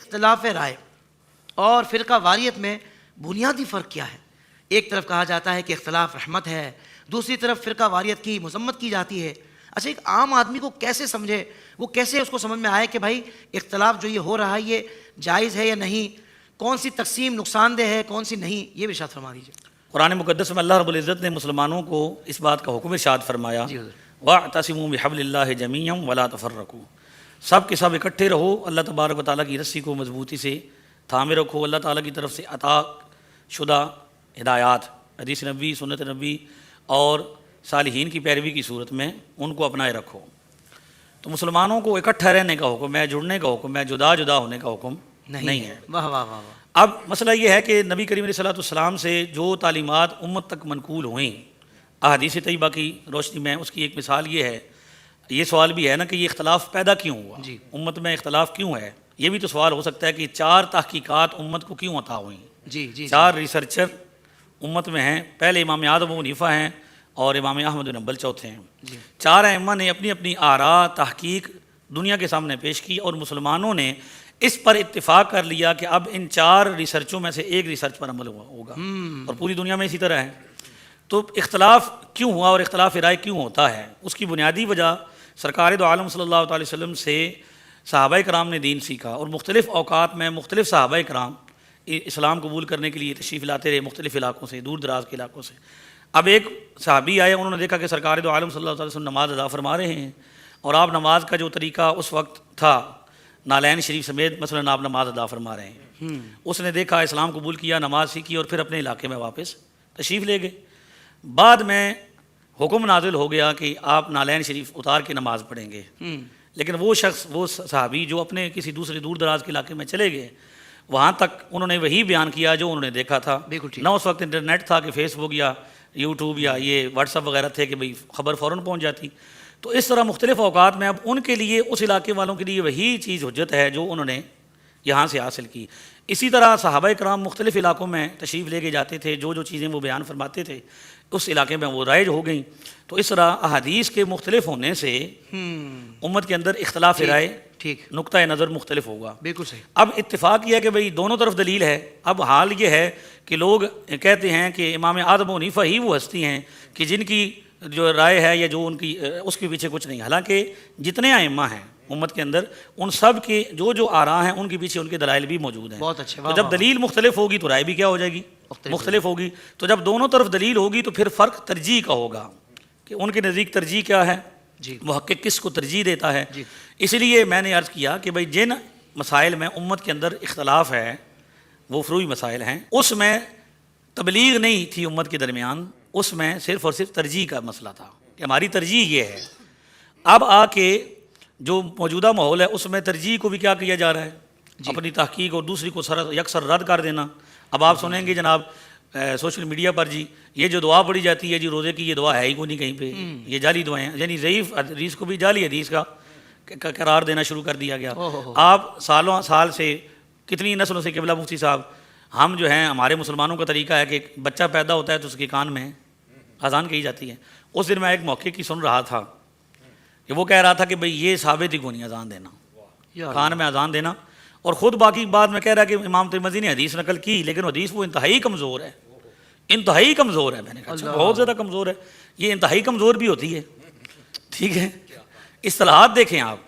اختلاف رائے اور فرقہ واریت میں بنیادی فرق کیا ہے؟ ایک طرف کہا جاتا ہے کہ اختلاف رحمت ہے، دوسری طرف فرقہ واریت کی مذمت کی جاتی ہے۔ اچھا، ایک عام آدمی کو کیسے سمجھے، وہ کیسے اس کو سمجھ میں آئے کہ بھائی اختلاف جو یہ ہو رہا ہے یہ جائز ہے یا نہیں، کون سی تقسیم نقصان دہ ہے، کون سی نہیں، یہ بھی ارشاد فرما دیجیے۔ قرآن مقدس میں اللہ رب العزت نے مسلمانوں کو اس بات کا حکم ارشاد فرمایا، جی حضور۔ وَاعْتَصِمُوا بِحَبْلِ اللَّهِ جَمِيعًا وَلَا تَفَرَّقُوا، سب کے سب اکٹھے رہو، اللہ تبارک و تعالیٰ کی رسی کو مضبوطی سے تھامے رکھو، اللہ تعالیٰ کی طرف سے عطا شدہ ہدایات، حدیث نبوی، سنت نبوی اور صالحین کی پیروی کی صورت میں ان کو اپنائے رکھو۔ تو مسلمانوں کو اکٹھا رہنے کا حکم ہے، جڑنے کا حکم ہے، جدا جدا ہونے کا حکم نہیں ہے۔ واہ واہ واہ واہ۔ اب مسئلہ یہ ہے کہ نبی کریم علیہ السلام سے جو تعلیمات امت تک منقول ہوئیں احادیث طیبہ کی روشنی میں، اس کی ایک مثال یہ ہے، یہ سوال بھی ہے نا کہ یہ اختلاف پیدا کیوں ہوا، جی۔ امت میں اختلاف کیوں ہے؟ یہ بھی تو سوال ہو سکتا ہے کہ 4 تحقیقات امت کو کیوں عطا ہوئیں؟ جی جی 4 ریسرچر امت میں ہیں، پہلے امام اعظم ابو حنیفہ ہیں اور امام احمد بن حنبل چوتھے ہیں۔ جی 4 ائمہ نے اپنی اپنی آراء تحقیق دنیا کے سامنے پیش کی اور مسلمانوں نے اس پر اتفاق کر لیا کہ اب ان 4 ریسرچوں میں سے ایک ریسرچ پر عمل ہوگا، اور پوری دنیا میں اسی طرح ہے۔ تو اختلاف کیوں ہوا اور اختلاف رائے کیوں ہوتا ہے؟ اس کی بنیادی وجہ سرکار دو عالم صلی اللہ علیہ وسلم سے صحابہ کرام نے دین سیکھا، اور مختلف اوقات میں مختلف صحابہ کرام اسلام قبول کرنے کے لیے تشریف لاتے رہے مختلف علاقوں سے، دور دراز کے علاقوں سے۔ اب ایک صحابی آئے، انہوں نے دیکھا کہ سرکار دو عالم صلی اللہ علیہ وسلم نماز ادا فرما رہے ہیں، اور آپ نماز کا جو طریقہ اس وقت تھا نالین شریف سمیت مثلاً آپ نماز ادا فرما رہے ہیں۔ اس نے دیکھا، اسلام قبول کیا، نماز سیکھی اور پھر اپنے علاقے میں واپس تشریف لے گئے۔ بعد میں حکم نازل ہو گیا کہ آپ نالین شریف اتار کے نماز پڑھیں گے، لیکن وہ شخص، وہ صحابی جو اپنے کسی دوسرے دور دراز کے علاقے میں چلے گئے، وہاں تک انہوں نے وہی بیان کیا جو انہوں نے دیکھا تھا۔ نہ اس وقت انٹرنیٹ تھا کہ فیس بک یا یوٹیوب یا یہ واٹس ایپ وغیرہ تھے کہ بھئی خبر فوراً پہنچ جاتی۔ تو اس طرح مختلف اوقات میں اب ان کے لیے، اس علاقے والوں کے لیے وہی چیز حجت ہے جو انہوں نے یہاں سے حاصل کی۔ اسی طرح صحابہ کرام مختلف علاقوں میں تشریف لے کے جاتے تھے، جو جو چیزیں وہ بیان فرماتے تھے اس علاقے میں وہ رائج ہو گئیں۔ تو اس طرح احادیث کے مختلف ہونے سے امت کے اندر اختلاف رائے، ٹھیک، نقطہ نظر مختلف ہوگا۔ بالکل صحیح۔ اب اتفاق یہ ہے کہ بھئی دونوں طرف دلیل ہے۔ اب حال یہ ہے کہ لوگ کہتے ہیں کہ امام اعظم ابو حنیفہ ہی وہ ہستی ہیں کہ جن کی جو رائے ہے یا جو ان کی اس کے پیچھے کچھ نہیں، حالانکہ جتنے ائمہ ہیں امت کے اندر ان سب کے جو آراء ہیں ان کے پیچھے ان کے دلائل بھی موجود ہیں۔ بہت اچھے۔ تو جب دلیل مختلف ہوگی تو رائے بھی کیا ہو جائے گی؟ مختلف ہوگی۔ تو جب دونوں طرف دلیل ہوگی تو پھر فرق ترجیح کا ہوگا کہ ان کے نزدیک ترجیح کیا ہے، جی، محقق کس کو ترجیح دیتا ہے۔ جی۔ اس لیے میں نے عرض کیا کہ بھئی جن مسائل میں امت کے اندر اختلاف ہے وہ فروعی مسائل ہیں، اس میں تبلیغ نہیں تھی امت کے درمیان، اس میں صرف اور صرف ترجیح کا مسئلہ تھا کہ ہماری ترجیح یہ ہے۔ اب آ کے جو موجودہ ماحول ہے اس میں ترجیح کو بھی کیا کیا جا رہا ہے، اپنی تحقیق اور دوسری کو یکسر رد کر دینا۔ اب آپ سنیں گے جناب سوشل میڈیا پر جی یہ جو دعا پڑھی جاتی ہے جی روزے کی، یہ دعا ہے ہی کوئی نہیں کہیں پہ، یہ جعلی دعائیں ہیں، یعنی ضعیف حدیث کو بھی جعلی حدیث کا قرار دینا شروع کر دیا گیا۔ آپ سال سے کتنی نسلوں سے قبلہ مفتی صاحب، ہم جو ہیں ہمارے مسلمانوں کا طریقہ ہے کہ بچہ پیدا ہوتا ہے تو اس کے کان میں اذان کہی جاتی ہے۔ اس دن میں ایک موقع کی سن رہا تھا کہ وہ کہہ رہا تھا کہ بھئی یہ ثابت ہی کو نہیں اذان دینا، کان میں اذان دینا، اور خود باقی بات میں کہہ رہا کہ امام ترمذی نے حدیث نقل کی لیکن حدیث وہ انتہائی کمزور ہے، انتہائی کمزور ہے۔ میں نے کہا بہت زیادہ کمزور ہے، یہ انتہائی کمزور بھی ہوتی ہے، ٹھیک ہے، اصطلاحات دیکھیں آپ۔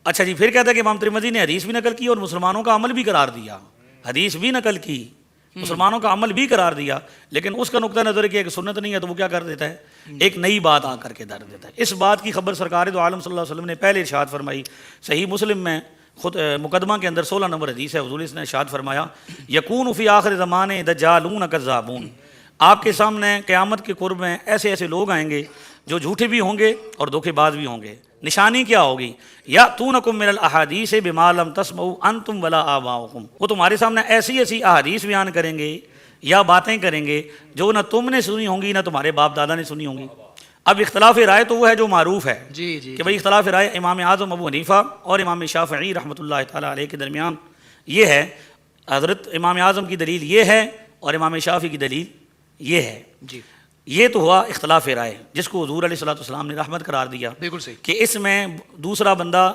اچھا جی، پھر کہتا ہے کہ امام ترمذی نے حدیث بھی نقل کی اور مسلمانوں کا عمل بھی قرار دیا، حدیث بھی نقل کی، مسلمانوں کا عمل بھی قرار دیا، لیکن اس کا نقطہ نظر کہ سنت نہیں ہے تو وہ کیا کر دیتا ہے، ایک نئی بات آ کر کے در دیتا ہے۔ اس بات کی خبر سرکار دو عالم صلی اللہ علیہ وسلم نے پہلے ارشاد فرمائی، صحیح مسلم میں خود مقدمہ کے اندر 16 نمبر حدیث ہے، حضور نے ارشاد فرمایا یکون فی آخر زمانے دجالون کذابون، آپ کے سامنے قیامت کے قرب میں ایسے ایسے لوگ آئیں گے جو جھوٹے بھی ہوں گے اور دھوکے باز بھی ہوں گے۔ نشانی کیا ہوگی؟ یاتونکم من الاحادیث بما لم تسمعوا انتم ولا آباؤکم، وہ تمہارے سامنے ایسی ایسی احادیث بیان کریں گے یا باتیں کریں گے جو نہ تم نے سنی ہوں گی نہ تمہارے باپ دادا نے سنی ہوں گی۔ اب اختلاف رائے تو وہ ہے جو معروف ہے کہ بھئی اختلاف رائے امام اعظم ابو حنیفہ اور امام شافعی رحمۃ اللہ تعالیٰ علیہ کے درمیان یہ ہے، حضرت امام اعظم کی دلیل یہ ہے اور امام شافعی کی دلیل یہ ہے۔ جی، یہ تو ہوا اختلاف رائے جس کو حضور علیہ الصلوۃ والسلام نے رحمت قرار دیا، بالکل صحیح۔ کہ اس میں دوسرا بندہ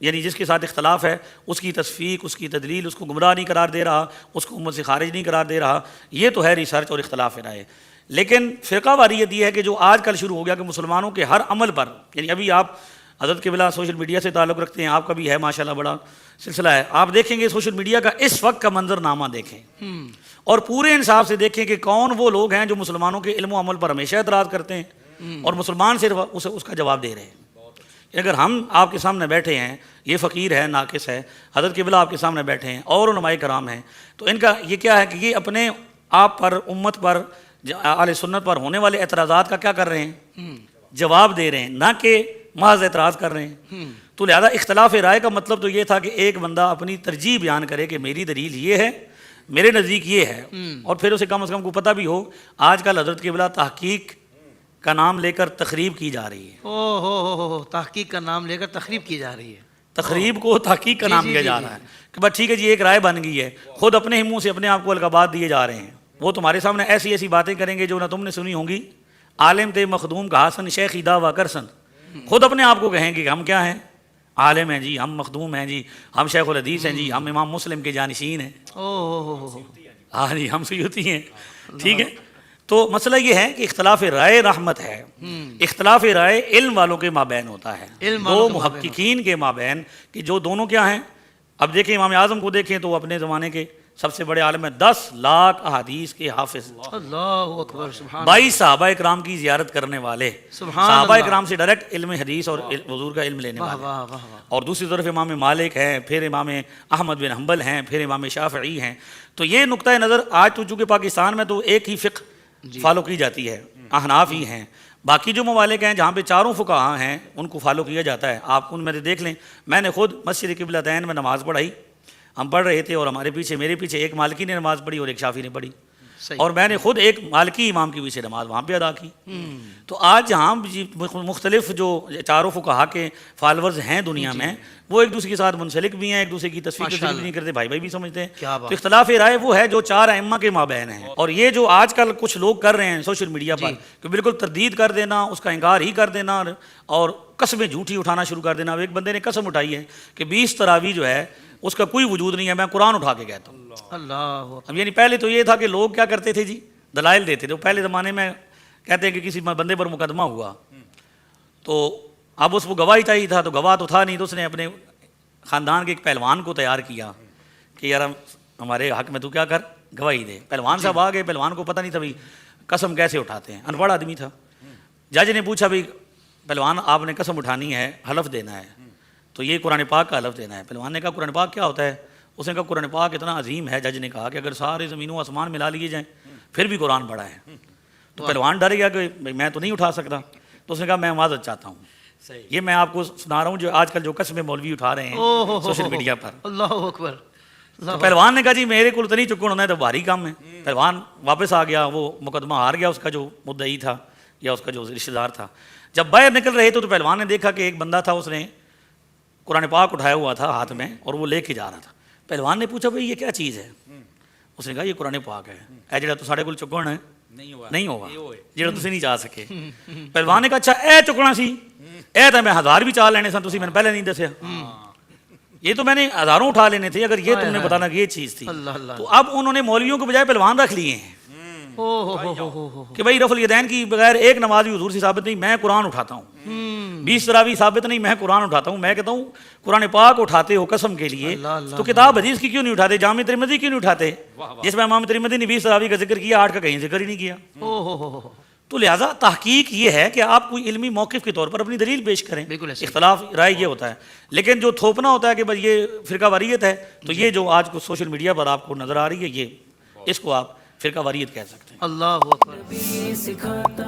یعنی جس کے ساتھ اختلاف ہے اس کی تصفیق، اس کی تدلیل، اس کو گمراہ نہیں قرار دے رہا، اس کو امت سے خارج نہیں قرار دے رہا، یہ تو ہے ریسرچ اور اختلاف رائے۔ لیکن فرقہ واریت یہ ہے کہ جو آج کل شروع ہو گیا کہ مسلمانوں کے ہر عمل پر، یعنی ابھی آپ حضرت قبلہ سوشل میڈیا سے تعلق رکھتے ہیں، آپ کا بھی ہے ماشاءاللہ بڑا سلسلہ ہے، آپ دیکھیں گے سوشل میڈیا کا اس وقت کا منظر نامہ دیکھیں اور پورے انصاف سے دیکھیں کہ کون وہ لوگ ہیں جو مسلمانوں کے علم و عمل پر ہمیشہ اعتراض کرتے ہیں اور مسلمان صرف اس کا جواب دے رہے ہیں۔ اگر ہم آپ کے سامنے بیٹھے ہیں، یہ فقیر ہے، ناقص ہے، حضرت قبلہ آپ کے سامنے بیٹھے ہیں اور علماء کرام ہیں، تو ان کا یہ کیا ہے کہ یہ اپنے آپ پر، امت پر، اہل سنت پر ہونے والے اعتراضات کا کیا کر رہے ہیں؟ جواب دے رہے ہیں، نہ کہ محض اعتراض کر رہے ہیں۔ تو لہذا اختلاف رائے کا مطلب تو یہ تھا کہ ایک بندہ اپنی ترجیح بیان کرے کہ میری دلیل یہ ہے، میرے نزدیک یہ ہے، اور پھر اسے کم از کم کو پتہ بھی ہو۔ آج کل حضرت قبلہ تحقیق کا نام لے کر تخریب کی جا رہی ہے۔ تحقیق کا نام لے کر تخریب کی جا رہی ہے، تخریب کو تحقیق کا نام دیا جا رہا ہے کہ بس ٹھیک ہے جی ایک رائے بن گئی ہے، خود اپنے ہی منہ سے اپنے آپ کو القابات دیے جا رہے ہیں۔ وہ تمہارے سامنے ایسی ایسی باتیں کریں گے جو نہ تم نے سنی ہوں گی۔ عالم تے مخدوم کا حسن شیخی دعویٰ کرسن، خود اپنے آپ کو کہیں گے کہ ہم کیا ہیں؟ عالم ہیں جی، ہم مخدوم ہیں جی، ہم شیخ الحدیث ہیں جی، ہم امام مسلم کے جانشین ہیں، ہاں جی ہم سیوطی ہیں، ٹھیک ہے۔ تو مسئلہ یہ ہے کہ اختلاف رائے رحمت ہے، اختلاف رائے علم والوں کے مابین ہوتا ہے، دو محققین کے مابین، کہ جو دونوں کیا ہیں۔ اب دیکھیں امام اعظم کو دیکھیں تو وہ اپنے زمانے کے سب سے بڑے عالم ہیں، 10 لاکھ احادیث کے حافظ، اللہ اکبر، سبحان 22 صحابہ اکرام کی زیارت کرنے والے، صحابہ اکرام سے ڈائریکٹ علم حدیث اور حضور کا علم لینے والے۔ اور دوسری طرف امام مالک ہیں، پھر امام احمد بن حنبل ہیں، پھر امام شافعی ہیں۔ تو یہ نقطہ نظر آج تو چونکہ پاکستان میں تو ایک ہی فقہ فالو کی جاتی ہے، احناف ہی ہیں، باقی جو ممالک ہیں جہاں پہ چاروں فقہا ہیں ان کو فالو کیا جاتا ہے۔ آپ ان میں دیکھ لیں، میں نے خود مسجد قبلتین میں نماز پڑھائی، ہم پڑھ رہے تھے اور ہمارے پیچھے، میرے پیچھے ایک مالکی نے نماز پڑھی اور ایک شافعی نے پڑھی، اور میں نے خود ایک مالکی امام کے پیچھے نماز وہاں پہ ادا کی۔ تو آج جہاں مختلف جو چاروں فقہا کے فالورز ہیں دنیا میں، وہ ایک دوسرے کے ساتھ منسلک بھی ہیں، ایک دوسرے کی تصفیق نہیں کرتے، بھائی بھائی بھی سمجھتے ہیں۔ تو اختلاف رائے وہ ہے جو چار ائمہ کے مابین ہے، اور یہ جو آج کل کچھ لوگ کر رہے ہیں سوشل میڈیا پر کہ بالکل تردید کر دینا، اس کا انکار ہی کر دینا اور قسمیں جھوٹی اٹھانا شروع کر دینا۔ ایک بندے نے قسم اٹھائی ہے کہ 20 تراویح جو ہے اس کا کوئی وجود نہیں ہے، میں قرآن اٹھا کے کہتا ہوں۔ اللہ، اب یعنی پہلے تو یہ تھا کہ لوگ کیا کرتے تھے جی، دلائل دیتے تھے۔ پہلے زمانے میں کہتے ہیں کہ کسی بندے پر مقدمہ ہوا تو اب اس کو گواہی چاہیے تھا، تو گواہ تو تھا نہیں، تو اس نے اپنے خاندان کے ایک پہلوان کو تیار کیا کہ یار ہمارے حق میں تو کیا کر، گواہی دے۔ پہلوان صاحب آ گئے، پہلوان کو پتہ نہیں تھا بھائی قسم کیسے اٹھاتے ہیں، ان پڑھ آدمی تھا۔ جج نے پوچھا بھائی پہلوان آپ نے قسم اٹھانی ہے، حلف دینا ہے، تو یہ قرآن پاک کا حلف دینا ہے۔ پہلوان نے کہا قرآن پاک کیا ہوتا ہے؟ اس نے کہا قرآن پاک اتنا عظیم ہے، جج نے کہا کہ اگر سارے زمین و آسمان ملا لیے جائیں پھر بھی قرآن بڑا ہے۔ تو پہلوان ڈر گیا کہ میں تو نہیں اٹھا سکتا، تو اس نے کہا میں معذرت چاہتا ہوں۔ یہ میں آپ کو سنا رہا ہوں جو آج کل جو قسمیں مولوی اٹھا رہے ہیں سوشل میڈیا پر۔ اللہ اکبر۔ تو پہلوان نے کہا جی میرے کو تو نہیں چکن ہونا ہے، تو بھاری کام ہے۔ پہلوان واپس آ گیا، وہ مقدمہ ہار گیا، اس کا جو مدعی تھا یا اس کا جو رشتہ دار تھا۔ جب باہر نکل رہے تو پہلوان نے دیکھا کہ ایک بندہ تھا، اس نے قرآن پاک اٹھایا ہوا تھا ہاتھ میں اور وہ لے کے جا رہا تھا۔ پہلوان نے پوچھا بھائی یہ کیا چیز ہے؟ اس نے کہا یہ قرآن پاک ہے، اے جڑا تو ساڑے کول چکن ہے نہیں ہوگا، جڑا تسی نہیں جا سکے۔ پہلوان نے کہا اچھا اے چکنا سی، اے تو میں 1000 بھی چال لینے سن، تسی میں نے پہلے نہیں دسیا، یہ تو میں نے ہزاروں اٹھا لینے تھے اگر یہ تم نے بتانا کہ یہ چیز تھی۔ تو اب انہوں نے مولویوں کے بجائے پہلوان رکھ لیے ہیں کہ بھائی رفع الیدین کی بغیر ایک نماز بھی حضور سے ثابت نہیں، میں قرآن اٹھاتا ہوں، 20 تراویح ثابت نہیں، میں قرآن اٹھاتا ہوں۔ میں کہتا ہوں قرآن پاک اٹھاتے ہو قسم کے لیے تو کتاب حدیث کی کیوں نہیں اٹھاتے؟ جامع ترمذی کیوں نہیں اٹھاتے جس میں امام ترمذی نے 20 تراویح کا ذکر کیا، 8 کا کہیں ذکر ہی نہیں کیا؟ تو لہٰذا تحقیق یہ ہے کہ آپ کوئی علمی موقف کے طور پر اپنی دلیل پیش کریں۔ اختلاف رائے یہ ہوتا ہے، لیکن جو تھوپنا ہوتا ہے کہ بس یہ فرقہ واریت ہے، تو یہ جو آج کو سوشل میڈیا پر آپ کو نظر آ رہی ہے، یہ اس کو آپ فرقہ واریت کہہ سکتے ہیں۔ اللہ اکبر۔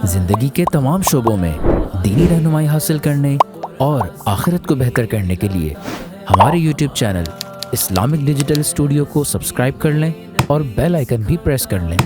زندگی کے تمام شعبوں میں دینی رہنمائی حاصل کرنے اور آخرت کو بہتر کرنے کے لیے ہمارے YouTube channel Islamic digital studio کو سبسکرائب کر لیں اور بیل آئیکن بھی پریس کر لیں۔